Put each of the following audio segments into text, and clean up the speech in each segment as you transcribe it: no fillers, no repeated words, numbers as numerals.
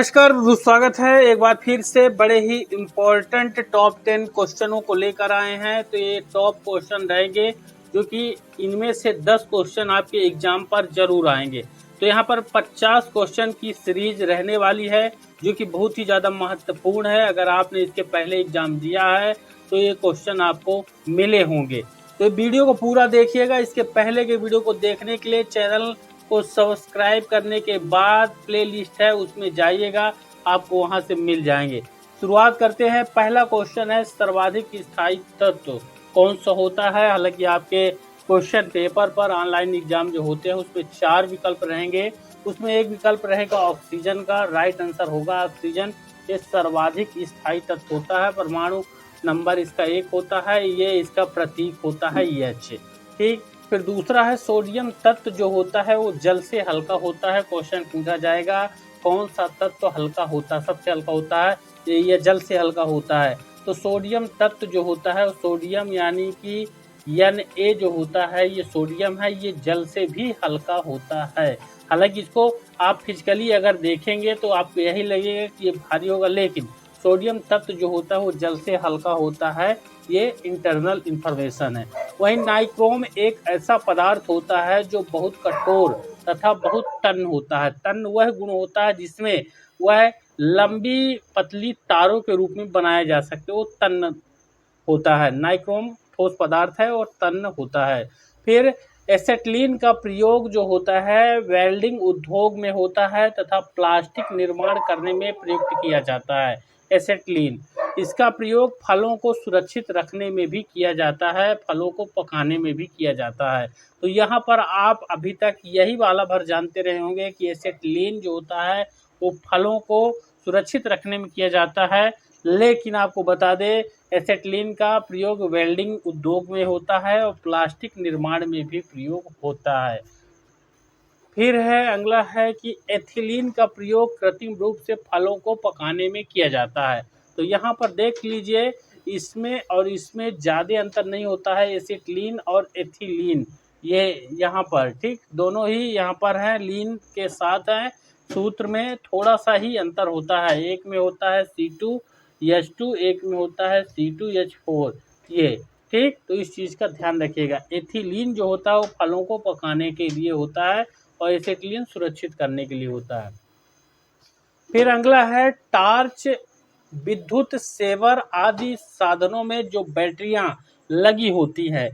नमस्कार, स्वागत है एक बार फिर से बड़े ही इम्पोर्टेंट टॉप 10 क्वेश्चनों को लेकर आए हैं। तो ये टॉप क्वेश्चन रहेंगे जो कि इनमें से 10 क्वेश्चन आपके एग्जाम पर जरूर आएंगे। तो यहाँ पर 50 क्वेश्चन की सीरीज रहने वाली है जो कि बहुत ही ज़्यादा महत्वपूर्ण है। अगर आपने इसके पहले एग्जाम दिया है तो ये क्वेश्चन आपको मिले होंगे। तो वीडियो को पूरा देखिएगा। इसके पहले के वीडियो को देखने के लिए चैनल को सब्सक्राइब करने के बाद प्लेलिस्ट है उसमें जाइएगा, आपको वहां से मिल जाएंगे। शुरुआत करते हैं। पहला क्वेश्चन है सर्वाधिक स्थायी तत्व कौन सा होता है। हालांकि आपके क्वेश्चन पेपर पर ऑनलाइन एग्जाम जो होते हैं उसमें 4 विकल्प रहेंगे, उसमें एक विकल्प रहेगा ऑक्सीजन का। राइट आंसर होगा ऑक्सीजन। ये सर्वाधिक स्थायी तत्व होता है। परमाणु नंबर इसका 1 होता है। ये इसका प्रतीक होता है H। ठीक। फिर दूसरा है सोडियम तत्व जो होता है वो जल से हल्का होता है। क्वेश्चन पूछा जाएगा कौन सा तत्व हल्का होता है, सबसे हल्का होता है, ये जल से हल्का होता है। तो सोडियम तत्व जो होता है वो सोडियम यानी कि Na जो होता है ये सोडियम है, ये जल से भी हल्का होता है। हालांकि इसको आप फिजिकली अगर देखेंगे तो आपको यही लगेगा कि ये भारी होगा, लेकिन सोडियम तत्व जो होता है वो जल से हल्का होता है। ये इंटरनल इंफॉर्मेशन है। वहीं नाइक्रोम एक ऐसा पदार्थ होता है जो बहुत कठोर तथा बहुत टन होता है। टन वह गुण होता है जिसमें वह लंबी पतली तारों के रूप में बनाया जा सकते, वो टन होता है। नाइक्रोम ठोस पदार्थ है और टन होता है। फिर एसेटिलीन का प्रयोग जो होता है वेल्डिंग उद्योग में होता है तथा प्लास्टिक निर्माण करने में प्रयुक्त किया जाता है। एसेटिलीन इसका प्रयोग फलों को सुरक्षित रखने में भी किया जाता है, फलों को पकाने में भी किया जाता है। तो यहाँ पर आप अभी तक यही वाला भर जानते रहे होंगे कि एसेटिलीन जो होता है वो फलों को सुरक्षित रखने में किया जाता है, लेकिन आपको बता दें एसेटिलीन का प्रयोग वेल्डिंग उद्योग में होता है और प्लास्टिक निर्माण में भी प्रयोग होता है। फिर है अगला है कि एथिलीन का प्रयोग कृत्रिम रूप से फलों को पकाने में किया जाता है। तो यहाँ पर देख लीजिए इसमें और इसमें ज़्यादा अंतर नहीं होता है। एसिटिलीन और एथिलीन ये यहाँ पर ठीक दोनों ही यहाँ पर हैं, लीन के साथ हैं। सूत्र में थोड़ा सा ही अंतर होता है, एक में होता है C2H2, एक में होता है C2H4 ये ठीक। तो इस चीज़ का ध्यान रखिएगा। एथिलीन जो होता है वो फलों को पकाने के लिए होता है और एसिटिलीन सुरक्षित करने के लिए होता है। फिर अगला है टार्च, विद्युत सेवर आदि साधनों में जो बैटरियां लगी होती है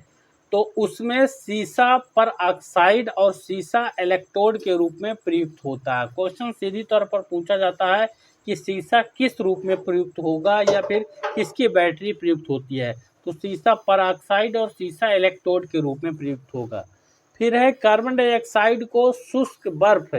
तो उसमें सीसा पर ऑक्साइड और सीसा इलेक्ट्रोड के रूप में प्रयुक्त होता है। क्वेश्चन सीधी तौर पर पूछा जाता है कि सीसा किस रूप में प्रयुक्त होगा या फिर किसकी बैटरी प्रयुक्त होती है। तो सीसा पर ऑक्साइड और सीसा इलेक्ट्रोड के रूप में प्रयुक्त होगा। फिर है कार्बन डाइऑक्साइड को शुष्क बर्फ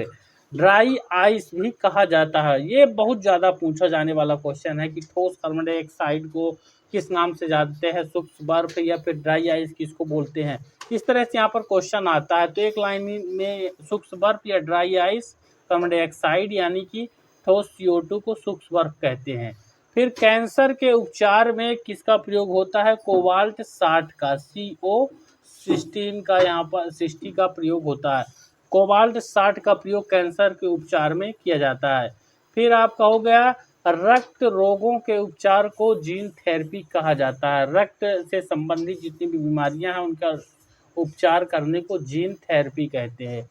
ड्राई आइस भी कहा जाता है। ये बहुत ज़्यादा पूछा जाने वाला क्वेश्चन है कि ठोस कार्बन डाइऑक्साइड को किस नाम से जानते हैं, शुष्क बर्फ या फिर ड्राई आइस किसको बोलते हैं। इस तरह से यहाँ पर क्वेश्चन आता है। तो एक लाइन में शुष्क बर्फ या ड्राई आइस कार्बन डाइऑक्साइड यानी कि ठोस CO2 को शुष्क बर्फ कहते हैं। फिर कैंसर के उपचार में किसका प्रयोग होता है, कोबाल्ट 60 का CO16 का यहाँ पर 60 का प्रयोग होता है। कोबाल्ट 60 का प्रयोग कैंसर के उपचार में किया जाता है। फिर आपका हो गया रक्त रोगों के उपचार को जीन थेरेपी कहा जाता है। रक्त से संबंधित जितनी भी बीमारियां हैं उनका उपचार करने को जीन थेरेपी कहते हैं।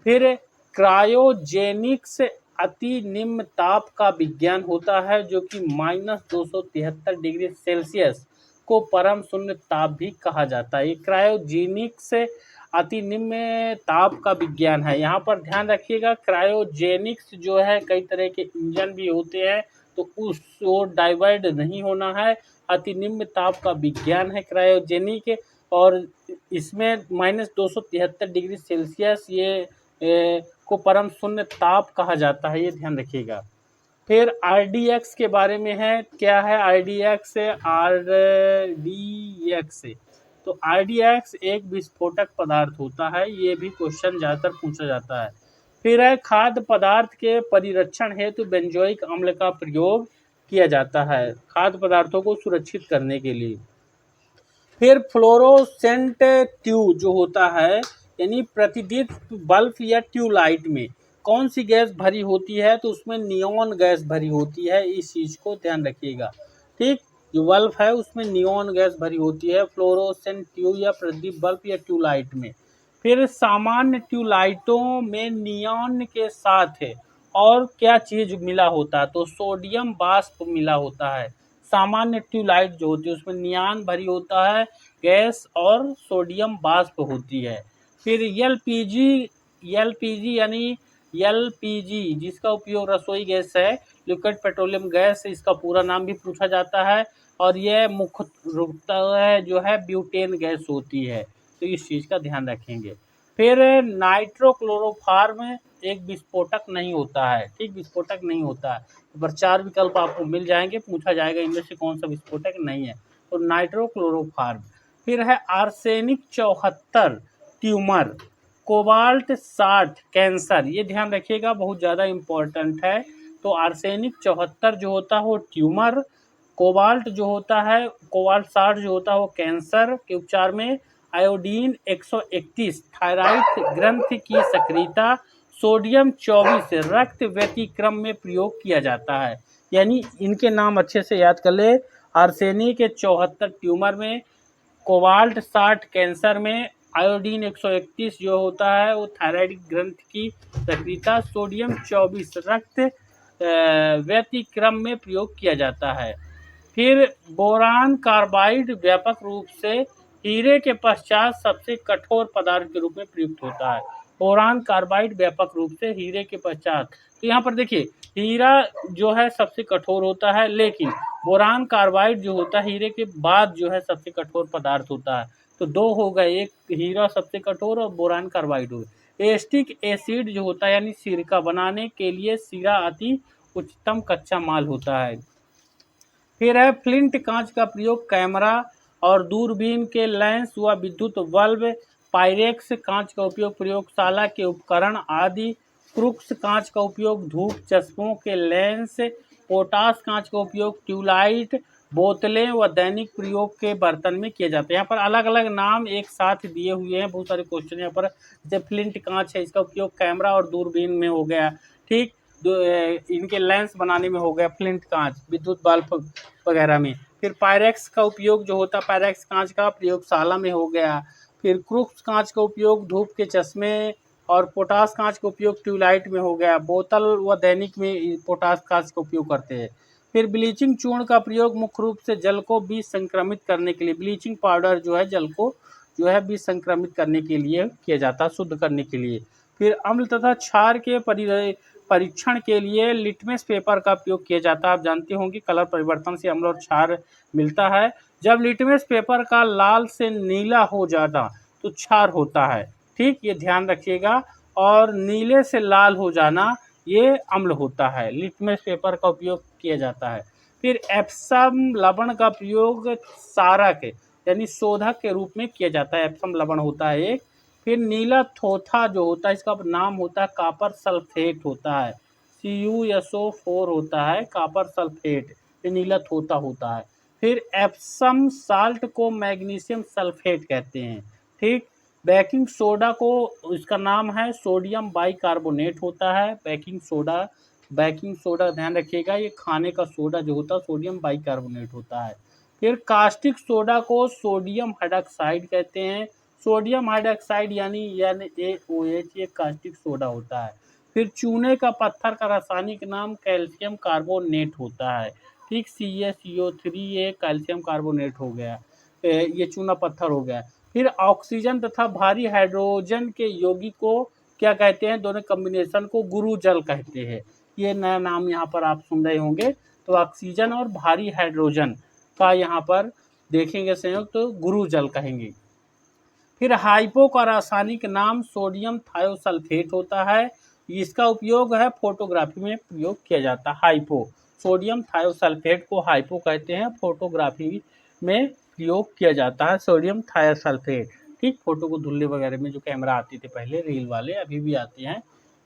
फिर क्रायोजेनिक्स अति निम्न ताप का विज्ञान होता है जो कि -273 डिग्री सेल्सियस को परम शून्य ताप भी कहा जाता है। ये क्रायोजेनिक्स अति निम्न ताप का विज्ञान है। यहाँ पर ध्यान रखिएगा क्रायोजेनिक्स जो है कई तरह के इंजन भी होते हैं तो उसको डाइवर्ट नहीं होना है। अति निम्न ताप का विज्ञान है क्रायोजेनिक और इसमें -273 डिग्री सेल्सियस ये को परम शून्य ताप कहा जाता है, ये ध्यान रखिएगा। फिर RDX के बारे में है, क्या है RDX? तो RDX एक विस्फोटक पदार्थ होता है, ये भी क्वेश्चन ज़्यादातर पूछा जाता है। फिर है खाद्य पदार्थ के परिरक्षण हेतु बेंजोइक अम्ल का प्रयोग किया जाता है खाद्य पदार्थों को सुरक्षित करने के लिए। फिर फ्लोरोसेंट ट्यूब जो होता है यानी प्रतिदीप्त बल्ब या ट्यूबलाइट में कौन सी गैस भरी होती है, तो उसमें नियॉन गैस भरी होती है, इस चीज़ को ध्यान रखिएगा। ठीक, जो बल्ब है उसमें नियॉन गैस भरी होती है, फ्लोरोसेंट ट्यूब या प्रदीप बल्ब या ट्यूबलाइट में। फिर सामान्य ट्यूबलाइटों में नियॉन के साथ है और क्या चीज़ मिला होता है, तो सोडियम वाष्प मिला होता है। सामान्य ट्यूबलाइट जो होती है उसमें नियॉन भरी होता है गैस और सोडियम वाष्प होती है। फिर एलपीजी यानी एलपीजी जिसका उपयोग रसोई गैस है, लिक्विड पेट्रोलियम गैस, इसका पूरा नाम भी पूछा जाता है, और यह मुख्य रूपतः जो है ब्यूटेन गैस होती है, तो इस चीज़ का ध्यान रखेंगे। फिर नाइट्रोक्लोरोफॉर्म एक विस्फोटक नहीं होता है, ठीक, विस्फोटक नहीं होता है, पर 4 विकल्प आपको मिल जाएंगे, पूछा जाएगा इनमें से कौन सा विस्फोटक नहीं है, तो नाइट्रोक्लोरोफॉर्म। फिर है आर्सेनिक 74 ट्यूमर, कोबाल्ट 60 कैंसर, ये ध्यान रखिएगा बहुत ज़्यादा इम्पोर्टेंट है। तो आर्सेनिक 74 जो होता है वो ट्यूमर, कोबाल्ट जो होता है, कोबाल्ट 60 जो होता है वो कैंसर के उपचार में, आयोडीन 131 थायराइड ग्रंथि की सक्रियता, सोडियम 24 रक्त व्यतिक्रम में प्रयोग किया जाता है। यानी इनके नाम अच्छे से याद कर ले, आर्सेनिक के 74 ट्यूमर में, कोबाल्ट 60 कैंसर में, आयोडीन 131 जो होता है वो थायराइड ग्रंथि की सक्रियता, सोडियम 24 रक्त व्यतिक्रम में प्रयोग किया जाता है। फिर बोरान कार्बाइड व्यापक रूप से हीरे के पश्चात सबसे कठोर पदार्थ के रूप में प्रयुक्त होता है। बोरान कार्बाइड व्यापक रूप से हीरे के पश्चात, तो यहाँ पर देखिए हीरा जो है सबसे कठोर होता है, लेकिन बोरान कार्बाइड जो होता है हीरे के बाद जो है सबसे कठोर पदार्थ होता है। तो दो हो गए, एक हीरा सबसे कठोर और बोरान कार्बाइड हो गए। एस्टिक एसिड जो होता है यानी सिरका बनाने के लिए सिरा अति उच्चतम कच्चा माल होता है। फिर है फ्लिंट कांच का प्रयोग कैमरा और दूरबीन के लेंस व विद्युत बल्ब, पायरेक्स कांच का उपयोग प्रयोगशाला के उपकरण आदि, क्रूक्स कांच का उपयोग धूप चश्मों के लेंस, पोटास कांच का उपयोग ट्यूबलाइट, बोतलें व दैनिक प्रयोग के बर्तन में किए जाते हैं। यहाँ पर अलग अलग नाम एक साथ दिए हुए हैं, बहुत सारे क्वेश्चन यहाँ पर। जैसे फ्लिंट कांच है, इसका उपयोग कैमरा और दूरबीन में हो गया, ठीक, इनके लेंस बनाने में हो गया फ्लिंट कांच, विद्युत बल्ब वगैरह में। फिर पायरेक्स का उपयोग जो होता है, पायरेक्स कांच का प्रयोगशाला में हो गया। फिर क्रूक्स कांच का उपयोग धूप के चश्मे और पोटास कांच का उपयोग ट्यूबलाइट में हो गया। बोतल व दैनिक में पोटास कांच का उपयोग करते हैं। फिर ब्लीचिंग चूर्ण का प्रयोग मुख्य रूप से जल को बीज संक्रमित करने के लिए, ब्लीचिंग पाउडर जो है जल को जो है बीज संक्रमित करने के लिए किया जाता है, शुद्ध करने के लिए। फिर अम्ल तथा क्षार के परीक्षण के लिए लिटमस पेपर का उपयोग किया जाता है। आप जानते होंगे कलर परिवर्तन से अम्ल और क्षार मिलता है। जब लिटमस पेपर का लाल से नीला हो जाता तो क्षार होता है, ठीक, ये ध्यान रखिएगा। और नीले से लाल हो जाना ये अम्ल होता है। लिटमस पेपर का उपयोग किया जाता है। फिर एप्सम लवण का प्रयोग सारक यानी शोधक के रूप में किया जाता है, एप्सम लवण होता है एक। फिर नीला थोथा जो होता है, इसका नाम होता है कॉपर सल्फेट होता है, CuSO4 होता है, कॉपर सल्फेट, ये नीला थोथा होता है। फिर एप्सम साल्ट को मैग्नीशियम सल्फेट कहते हैं, ठीक। बेकिंग सोडा को, इसका नाम है सोडियम बाइकार्बोनेट होता है, बेकिंग सोडा ध्यान रखिएगा, ये खाने का सोडा जो होता है सोडियम बाइकार्बोनेट होता है। फिर कास्टिक सोडा को सोडियम हाइड्रॉक्साइड कहते हैं, सोडियम हाइड्रॉक्साइड यानी NaOH, ये कास्टिक सोडा होता है। फिर चूने का पत्थर का रासायनिक नाम कैल्शियम कार्बोनेट होता है, ठीक, CaCO3, ये कैल्शियम कार्बोनेट हो गया, ये चूना पत्थर हो गया। फिर ऑक्सीजन तथा भारी हाइड्रोजन के यौगिक को क्या कहते हैं, दोनों कॉम्बिनेशन को गुरु जल कहते हैं। ये नया नाम यहाँ पर आप सुन रहे होंगे। तो ऑक्सीजन और भारी हाइड्रोजन का यहाँ पर देखेंगे संयोग तो गुरु जल कहेंगे। फिर हाइपो का रासायनिक नाम सोडियम थायोसल्फेट होता है, इसका उपयोग है फोटोग्राफी में प्रयोग किया जाता है। हाइपो, सोडियम थायोसल्फेट को हाइपो कहते हैं, फोटोग्राफी में प्रयोग किया जाता है सोडियम थायोसल्फेट, ठीक, फोटो को धुलने वगैरह में जो कैमरा आते थे पहले, रील वाले, अभी भी आते हैं।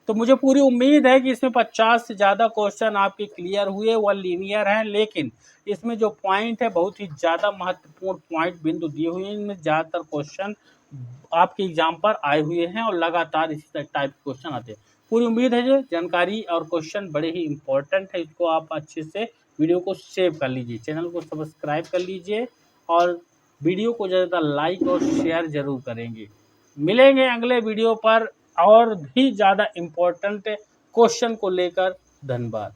तो मुझे पूरी उम्मीद है कि इसमें 50 से ज़्यादा क्वेश्चन आपके क्लियर हुए, वह लीनियर हैं, लेकिन इसमें जो पॉइंट है बहुत ही ज़्यादा महत्वपूर्ण पॉइंट बिंदु दिए हुए हैं, इनमें ज़्यादातर क्वेश्चन आपके एग्जाम पर आए हुए हैं और लगातार इसी टाइप के क्वेश्चन आते हैं। पूरी उम्मीद है ये जानकारी और क्वेश्चन बड़े ही इम्पोर्टेंट है, इसको आप अच्छे से वीडियो को सेव कर लीजिए, चैनल को सब्सक्राइब कर लीजिए और वीडियो को ज़्यादा लाइक और शेयर ज़रूर करेंगे। मिलेंगे अगले वीडियो पर और भी ज़्यादा इम्पोर्टेंट क्वेश्चन को लेकर। धन्यवाद।